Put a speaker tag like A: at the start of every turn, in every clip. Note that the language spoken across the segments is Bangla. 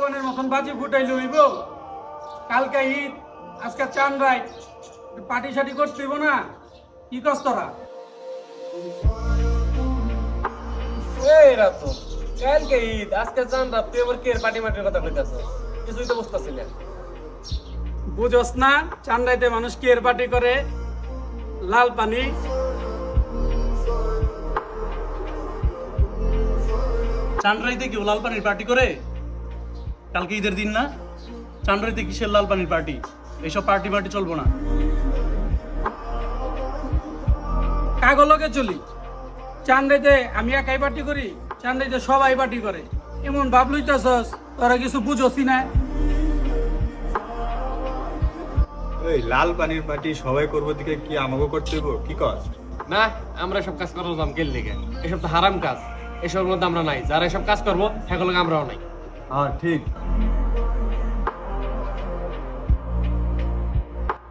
A: ভগবানের মতন বাজি ফুটাইলে হইব। কালকে ঈদ, আজকে চান রাইট, পার্টি সাটি করতে হইব না? কি কস তোরা?
B: এই রাত কালকে ঈদ, আজকে চান রাত, তুই আবার কে পার্টি মাটির কথা কইতাছস? কিছুই তো বুঝতাছি না।
A: বুঝস না চান রাইতে মানুষ কের পার্টি করে? লাল পানি।
C: চান্দ্রাইতে কেউ লাল পানির পার্টি করে? কালকে ঈদের দিন না? চান্দ্রাইতে কিসের লাল পানির পার্টি? এইসব পার্টি মার্টি চলবো না।
A: কাগলকে চলি। চান রাইতে আমি একাই পার্টি করি? চান রাইতে সবাই পার্টি করে। এমন ভাব লইতাছস, তোরা কিছু বুঝোসি না।
D: এই লাল পানির পার্টি সবাই করবো দিকে কি আমাকে করতে হইব? কি কস?
B: না, আমরা সব কাজ করবো দাম কেল লেগে। এসব তো হারাম কাজ, এসবের মধ্যে আমরা নাই। যারা এসব কাজ করবো সেগুলো আমরাও নাই।
D: হ্যাঁ ঠিক।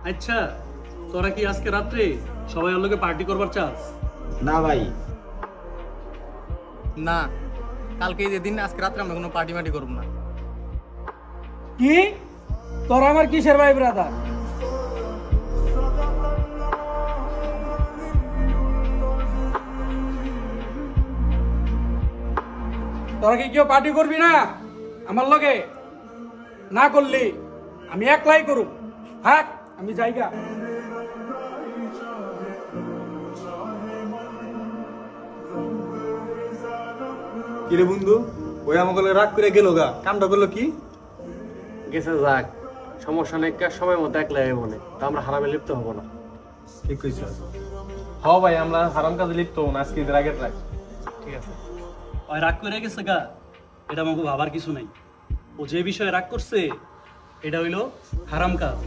C: আচ্ছা, তোরা কি আজকে রাত্রে সবাই ওর লগে পার্টি করবার চাস?
D: না ভাই,
E: না, কালকে ঈদের দিন, আজকে রাত্রে আমরা কোনো পার্টি মার্টি করবো না।
A: কি? তোরা আমার কিসের ভাই ব্রাদার? তোরা কি কেউ পার্টি করবি না আমার লগে? না করলি আমি একলাই করুম। থাক, আমি যাইগা।
D: কিরে বন্ধু, ওই আমাকে রাগ করে গেল গা, কামটা করলো কি?
B: গেছে যাক, সমস্যা নেই। সময় মতো একলাই মনে তো আমরা হারামে লিপ্ত হবো না।
D: ঠিক কইছ।
B: হ ভাই, আমরা হারাম কাজে লিপ্ত হবো না আজকে ঈদের আগের রাখ। ঠিক আছে।
C: ওই রাগ করে গেছে গা, এটা আমাকে ভাবার কিছু নাই। ও যে বিষয়ে রাগ করছে এটা হইলো হারাম কাজ।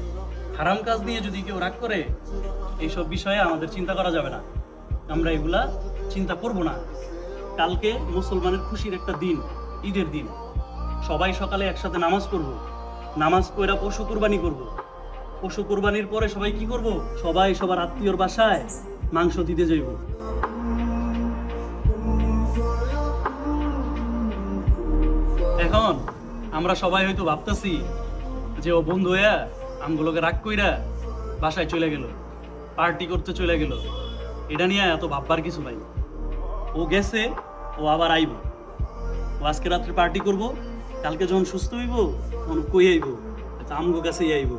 C: হারাম কাজ নিয়ে যদি কেউ রাগ করে, এইসব বিষয়ে আমাদের চিন্তা করা যাবে না। আমরা এগুলা চিন্তা করব না। কালকে মুসলমানের খুশির একটা দিন, ঈদের দিন। সবাই সকালে একসাথে নামাজ পড়বো। নামাজ পড়া পশু কুরবানি করব। পশু কুরবানির পরে সবাই কি করব? সবাই সবার আত্মীয়র বাসায় মাংস দিতে যাইব। এখন আমরা সবাই হয়তো ভাবতেছি যে ও বন্ধু হইয়া আমগুলোকে রাগ কইরা বাসায় চলে গেল, পার্টি করতে চলে গেল। এটা নিয়ে এত ভাববার কিছু নাই। ও গেছে, ও আবার আইব। ও আজকে রাত্রে পার্টি করব, কালকে যখন সুস্থ হইব তখন কই আইব, আমগো কাছেই আইব।